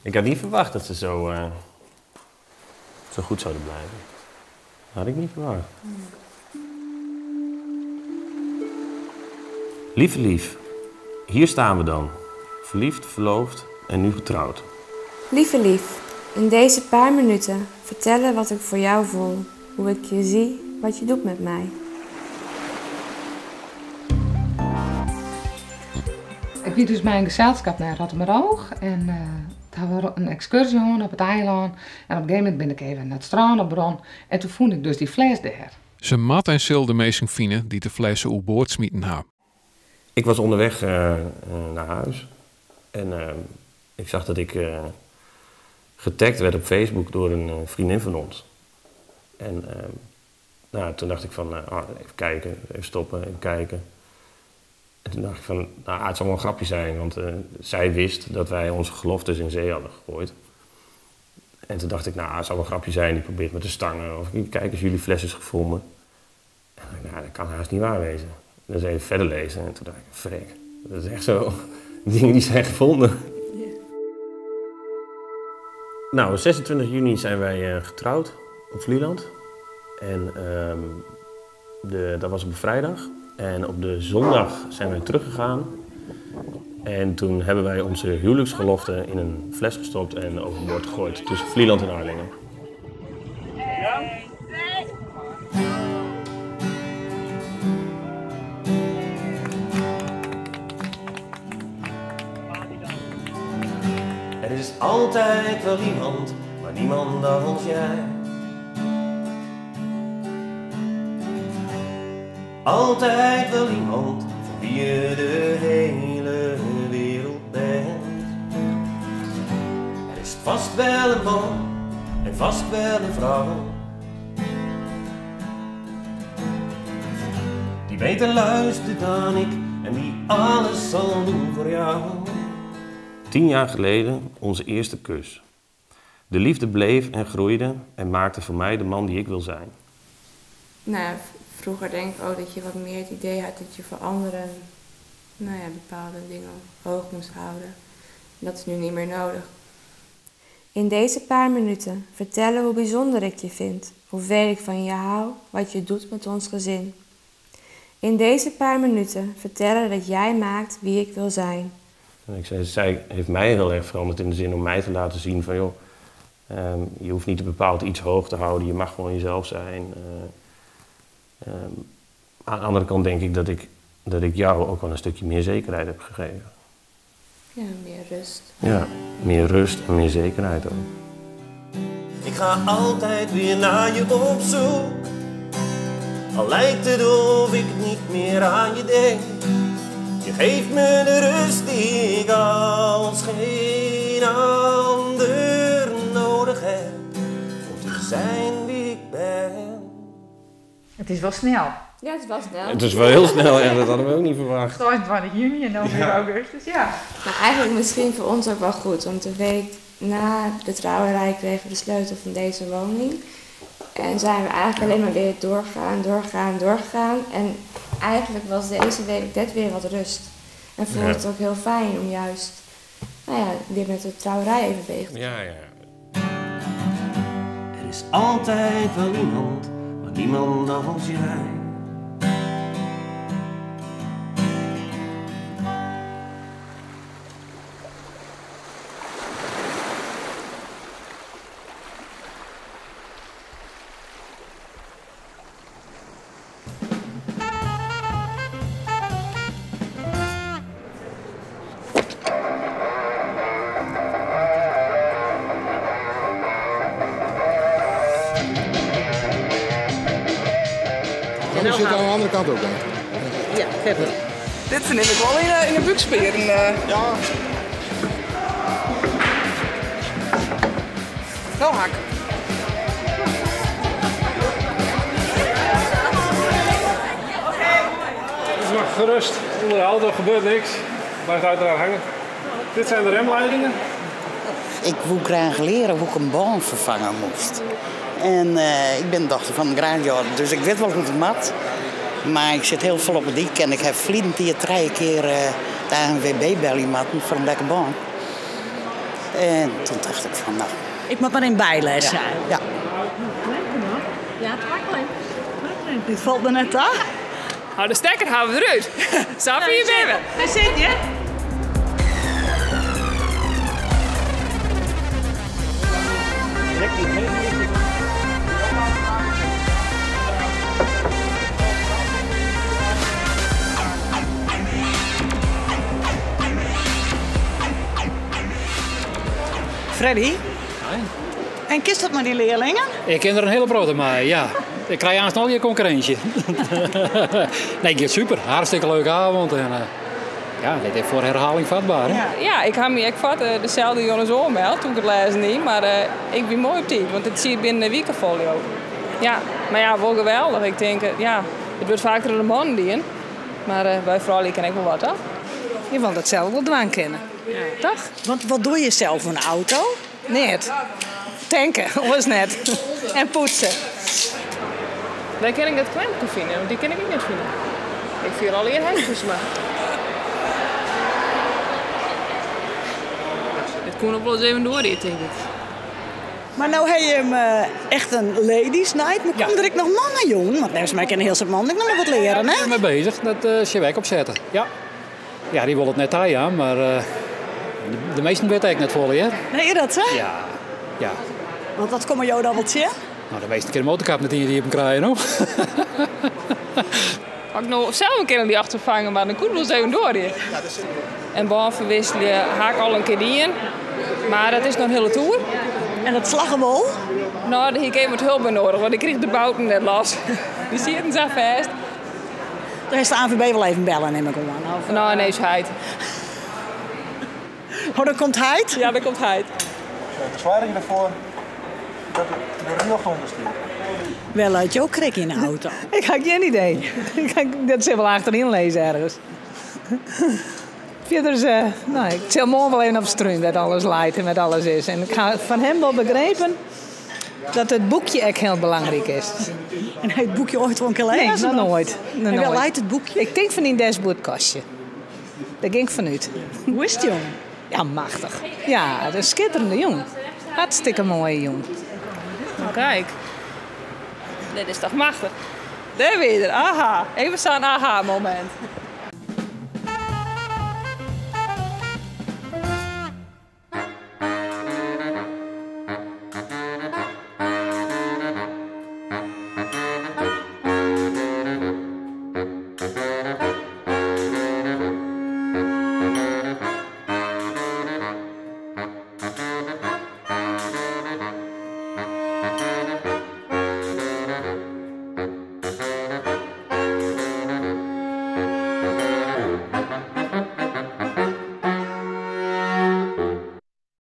Ik had niet verwacht dat ze zo goed zouden blijven. Dat had ik niet verwacht. Lieve lief, hier staan we dan. Verliefd, verloofd en nu getrouwd. Lieve lief, in deze paar minuten vertellen wat ik voor jou voel. Hoe ik je zie, wat je doet met mij. Ik liep dus mijn gezelschap naar Rottermeroog en daar hadden we een excursie op het eiland. En op een gegeven moment ben ik even naar het strand op Bron en toen vond ik dus die fles daar. Ze mat en sil de meesten vinden die de flessen op boord smieten hebben. Ik was onderweg naar huis en ik zag dat ik getagd werd op Facebook door een vriendin van ons. En toen dacht ik van, even kijken, even stoppen, even kijken. En toen dacht ik van, het zal wel een grapje zijn, want zij wist dat wij onze geloftes in zee hadden gegooid. En toen dacht ik, het zal wel een grapje zijn, die probeert met de stangen. Of kijk eens, jullie fles is gevonden. En toen dacht ik, dat kan haast niet waar wezen. Dus even verder lezen en toen dacht ik, frek, dat is echt zo. Dingen die zijn gevonden. Nou, 26 juni zijn wij getrouwd op Vlieland. En dat was op een vrijdag. En op de zondag zijn we teruggegaan. En toen hebben wij onze huwelijksgelofte in een fles gestopt en overboord gegooid. Tussen Vlieland en Harlingen. Er is altijd wel iemand, maar niemand als jij. Altijd wel iemand voor wie je de hele wereld bent. Er is vast wel een man en vast wel een vrouw die beter luistert dan ik en die alles zal doen voor jou. 10 jaar geleden onze eerste kus. De liefde bleef en groeide en maakte van mij de man die ik wil zijn. Nou, vroeger denk ik ook dat je wat meer het idee had dat je voor anderen bepaalde dingen hoog moest houden. Dat is nu niet meer nodig. In deze paar minuten vertellen hoe bijzonder ik je vind, hoeveel ik van je hou, wat je doet met ons gezin. In deze paar minuten vertellen dat jij maakt wie ik wil zijn. En zij heeft mij heel erg veranderd in de zin om mij te laten zien van joh, je hoeft niet bepaald iets hoog te houden, je mag gewoon jezelf zijn. Aan de andere kant denk ik dat ik jou ook wel een stukje meer zekerheid heb gegeven. Ja, meer rust. Ja, meer rust en meer zekerheid ook. Ik ga altijd weer naar je op zoek. Al lijkt het of ik niet meer aan je denk. Je geeft me de rust die ik als geen ander nodig heb. Om te zijn wie ik ben. Het is wel snel. Ja, het is wel snel. Het is wel heel snel, ja, dat hadden we ook niet verwacht. 22 juni en dan weer augustus, ja. Maar eigenlijk misschien voor ons ook wel goed, want de week na de trouwerij kregen we de sleutel van deze woning. En zijn we eigenlijk alleen maar weer doorgegaan. En eigenlijk was deze week net weer wat rust. En voelde het ook heel fijn om juist, weer met de trouwerij even bezig te zijn. Ja. Er is altijd wel iemand, maar niemand als jij. Je zit aan de andere kant ook, hè? Ja, heb ik. Dit vind ik wel in de buksperen. Ja. Wel hak. Dus mag gerust onderhouden, er gebeurt niks. Blijft uiteraard hangen. Dit zijn de remleidingen. Ik wil graag leren hoe ik een baan vervangen moest. En ik ben dochter van een graadjaar, dus ik weet wel hoe het mat. Maar ik zit heel vol op het dik en ik heb vrienden die 3 keer de ANWB bellen voor een lekker baan. En toen dacht ik van, nou... Ik moet maar in bijles zijn. Ja. Ja, het mag wel. Dit valt me net aan. Nou, de stekker houden we eruit. Zo voor je baby. Hij zit je. Freddy? En kist dat met die leerlingen? Ik ken er een hele brood mee, ja. Ik krijg haast al je concurrentie. Nee, het gaat super. Hartstikke leuke avond. En, ja, dit is voor herhaling vatbaar. Hè? Ja, ik heb me vat dezelfde jongens oormeld toen ik het lezen niet. Maar ik ben mooi op tijd, want het zie je binnen een weekfolio ook. Ja, maar ja, wel geweldig. Ik denk, ja, het wordt vaker de man die in. Maar bij vrouwen ken ik wel wat, toch? Je wilt het zelf wel dwang kennen. Ja. Toch? Want wat doe je zelf voor een auto? Net. Tanken, was net. En poetsen. Dan ken ik dat klempje vinden, want die ken ik niet vinden. Ik vind al eer hengels, maar... Het kon ook wel eens even door, denk ik. Maar nou heb je hem echt een ladies night. Maar komt er ook nog mannen, jong? Want volgens mij kennen heel veel mannen nog wat leren, hè? Ik ben mee bezig. Dat is je werk opzetten. Ja. Ja, die wil het net aan, maar de meesten weten ik net voor je. Nee, je dat, hè? Ja. Ja. Want wat komen jou dan wat zien? Nou, de meeste keer een motorkap net die je hem krijgen, hoor. Had ik nog zelf een keer aan die achtervangen, maar dan kon ik wel eens even door hier. En baanverwisselen haak al een keer die in. Maar dat is nog een hele tour. En dat slaggenwol? Nou, daar heb ik even wat hulp bij nodig, want ik kreeg de bouten net los. Die zitten zo vast. Dan is de ANVB wel even bellen, neem ik aan. Nou, nee, is Heid. Oh, dan komt Heid? Ja, dan komt Heid. De verzwaring ervoor, dat wordt nog onderstuurd. Wel uit jouw krik in de auto. Ik heb geen idee. Dat ze wel achterin lezen ergens. Verder, nou, ik zal morgen wel even op struin met alles leidt en met alles is. En ik ga van hem wel begrepen dat het boekje echt heel belangrijk is. En hij het boekje ooit wel een keer lezen? Nee, nog nooit. En wel leidt het boekje? Ik denk van in dashboardkastje. Daar ging ik vanuit. Hoe is het, jong? Ja, machtig. Ja, dat is een schitterende jong. Hartstikke mooie jong. Nou, kijk. Dit is toch machtig. Daar weer. Aha. Even zo'n aha-moment.